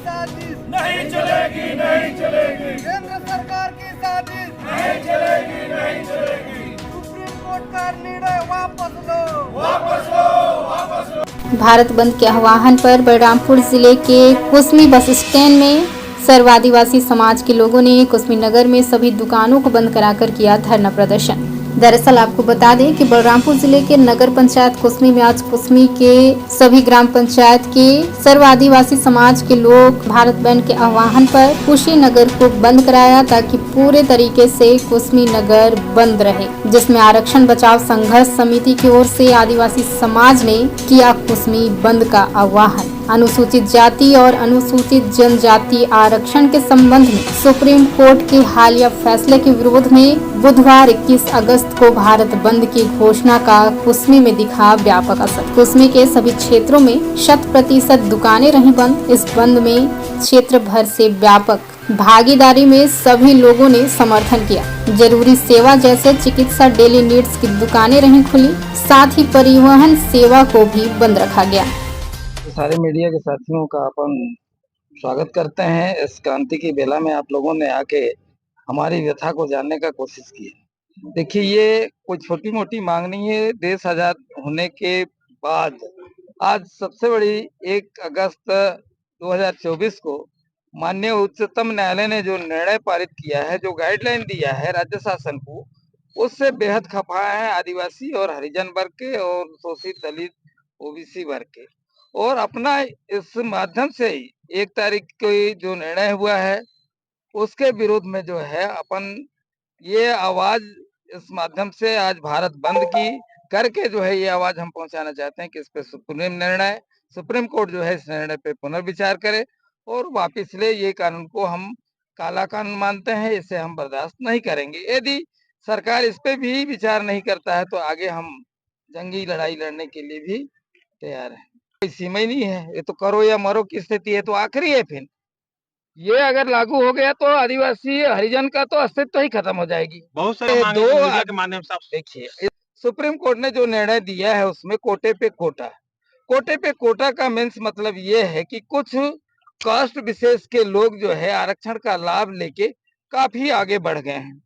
साजिश नहीं चलेगी, नहीं चलेगी, केंद्र सरकार की साजिश नहीं चलेगी, नहीं चलेगी। सुप्रीम कोर्ट का निर्णय वापस लो, वापस लो, वापस लो। भारत बंद के आह्वान पर बलरामपुर जिले के कुसमी बस स्टैंड में सर्व आदिवासी समाज के लोगों ने कुसमी नगर में सभी दुकानों को बंद कराकर किया धरना प्रदर्शन। दरअसल आपको बता दें कि बलरामपुर जिले के नगर पंचायत कुसमी में आज कुसमी के सभी ग्राम पंचायत के सर्व आदिवासी समाज के लोग भारत बंद के आह्वान पर कुशीनगर को बंद कराया ताकि पूरे तरीके से कुसमी नगर बंद रहे, जिसमें आरक्षण बचाव संघर्ष समिति की ओर से आदिवासी समाज ने किया कुसमी बंद का आह्वान। अनुसूचित जाति और अनुसूचित जनजाति आरक्षण के संबंध में सुप्रीम कोर्ट के हालिया फैसले के विरोध में बुधवार 21 अगस्त को भारत बंद की घोषणा का कुसमी में दिखा व्यापक असर। कुसमी के सभी क्षेत्रों में 100% दुकानें रही बंद। इस बंद में क्षेत्र भर से व्यापक भागीदारी में सभी लोगों ने समर्थन किया। जरूरी सेवा जैसे चिकित्सा, डेली नीड्स की दुकानें रही खुली, साथ ही परिवहन सेवा को भी बंद रखा गया। सारे मीडिया के साथियों का अपन स्वागत करते हैं। इस क्रांति की बेला में आप लोगों ने आके हमारी व्यथा को जानने का कोशिश की। देखिए, ये कोई छोटी मोटी मांग नहीं है। देश आजाद होने के बाद आज सबसे बड़ी 1 अगस्त 2024 को माननीय उच्चतम न्यायालय ने जो निर्णय पारित किया है, जो गाइडलाइन दिया है राज्य शासन को, उससे बेहद खफा है आदिवासी और हरिजन वर्ग के और शोषित दलित ओबीसी वर्ग के। और अपना इस माध्यम से ही 1 तारीख को जो निर्णय हुआ है उसके विरोध में जो है अपन ये आवाज इस माध्यम से आज भारत बंद की करके जो है ये आवाज हम पहुंचाना चाहते हैं कि इस पे सुप्रीम कोर्ट जो है इस निर्णय पे पुनर्विचार करे और वापिस ले। ये कानून को हम काला कानून मानते हैं, इसे हम बर्दाश्त नहीं करेंगे। यदि सरकार इस पे भी विचार नहीं करता है तो आगे हम जंगी लड़ाई लड़ने के लिए भी तैयार है। कोई सीमा ही नहीं है, ये तो करो या मरो की स्थिति है, तो आखिरी है। फिर ये अगर लागू हो गया तो आदिवासी हरिजन का तो अस्तित्व ही खत्म हो जाएगी। बहुत सारे मीडिया के माध्यम से आप देखिए, सुप्रीम कोर्ट ने जो निर्णय दिया है उसमें कोटे पे कोटा का मीन्स मतलब ये है कि कुछ कास्ट विशेष के लोग जो है आरक्षण का लाभ लेके काफी आगे बढ़ गए हैं।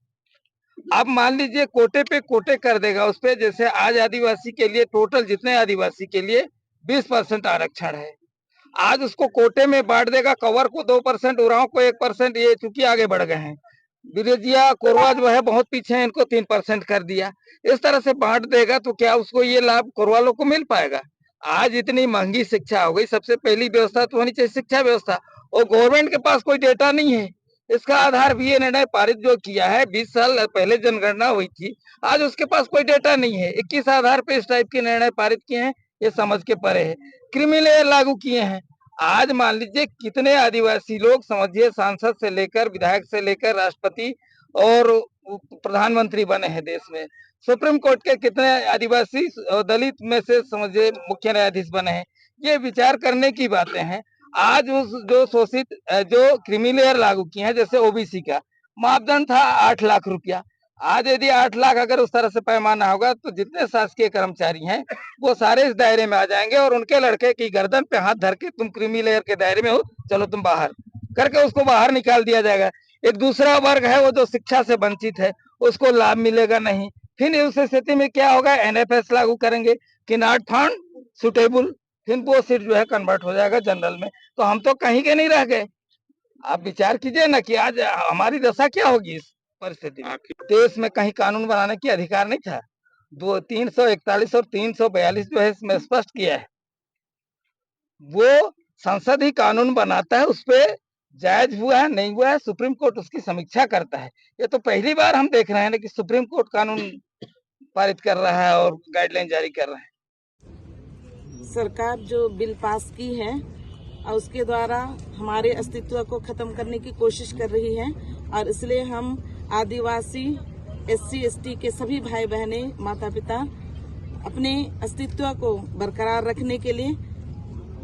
अब मान लीजिए कोटे पे कोटे कर देगा उस पे, जैसे आज आदिवासी के लिए टोटल जितने आदिवासी के लिए 20% आरक्षण है, आज उसको कोटे में बांट देगा। कवर को 2%, उरांव को 1%, ये चूंकि आगे बढ़ गए हैं। बिरजिया कोरवा जो है बहुत पीछे है, इनको 3% कर दिया। इस तरह से बांट देगा तो क्या उसको ये लाभ कोरवालों को मिल पाएगा? आज इतनी महंगी शिक्षा हो गई, सबसे पहली व्यवस्था तो होनी चाहिए शिक्षा व्यवस्था, और गवर्नमेंट के पास कोई डेटा नहीं है। इसका आधार भी ये निर्णय पारित जो किया है, 20 साल पहले जनगणना हुई थी, आज उसके पास कोई डेटा नहीं है। 21 आधार पे इस टाइप के निर्णय पारित किए हैं, ये समझ के परे है। क्रीमी लेयर लागू किए हैं। आज मान लीजिए कितने आदिवासी लोग, समझिए सांसद से लेकर विधायक से लेकर राष्ट्रपति और प्रधानमंत्री बने हैं देश में। सुप्रीम कोर्ट के कितने आदिवासी दलित में से समझिए मुख्य न्यायाधीश बने हैं। ये विचार करने की बातें हैं। आज उस जो शोषित जो क्रीमी लेयर लागू किए हैं, जैसे ओबीसी का मापदंड था 8 लाख रुपया, आज यदि 8 लाख अगर उस तरह से पैमाना होगा तो जितने शासकीय कर्मचारी हैं वो सारे इस दायरे में आ जाएंगे और उनके लड़के की गर्दन पे हाथ धर के तुम क्रीमी लेयर के दायरे में हो, चलो तुम बाहर, करके उसको बाहर निकाल दिया जाएगा। एक दूसरा वर्ग है वो जो शिक्षा से वंचित है, उसको लाभ मिलेगा नहीं। फिर उस स्थिति में क्या होगा, एनएफएस लागू करेंगे कि नॉट फाउंड सुटेबल, फिर वो सीट जो है कन्वर्ट हो जाएगा जनरल में। तो हम तो कहीं के नहीं रह गए। आप विचार कीजिए ना कि आज हमारी दशा क्या होगी इस परिस्थिति में। देश में कहीं कानून बनाने की अधिकार नहीं था। 341 और 342 जो है इसमें स्पष्ट किया है, वो संसद ही कानून बनाता है, उस पे जायज हुआ है नहीं हुआ है सुप्रीम कोर्ट उसकी समीक्षा करता है। ये तो पहली बार हम देख रहे हैं कि सुप्रीम कोर्ट कानून पारित कर रहा है और गाइडलाइन जारी कर रहा है। सरकार जो बिल पास की है और उसके द्वारा हमारे अस्तित्व को खत्म करने की कोशिश कर रही है, और इसलिए हम आदिवासी SC ST के सभी भाई बहने माता पिता अपने अस्तित्व को बरकरार रखने के लिए,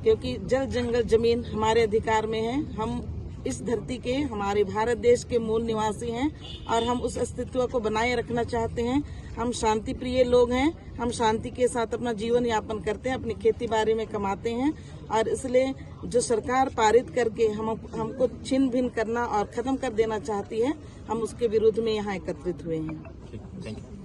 क्योंकि जल जंगल जमीन हमारे अधिकार में है, हम इस धरती के, हमारे भारत देश के मूल निवासी हैं और हम उस अस्तित्व को बनाए रखना चाहते हैं। हम शांति प्रिय लोग हैं, हम शांति के साथ अपना जीवन यापन करते हैं, अपनी खेती बाड़ी में कमाते हैं और इसलिए जो सरकार पारित करके हमको छिन भिन करना और खत्म कर देना चाहती है, हम उसके विरुद्ध में यहाँ एकत्रित हुए हैं। Thank you.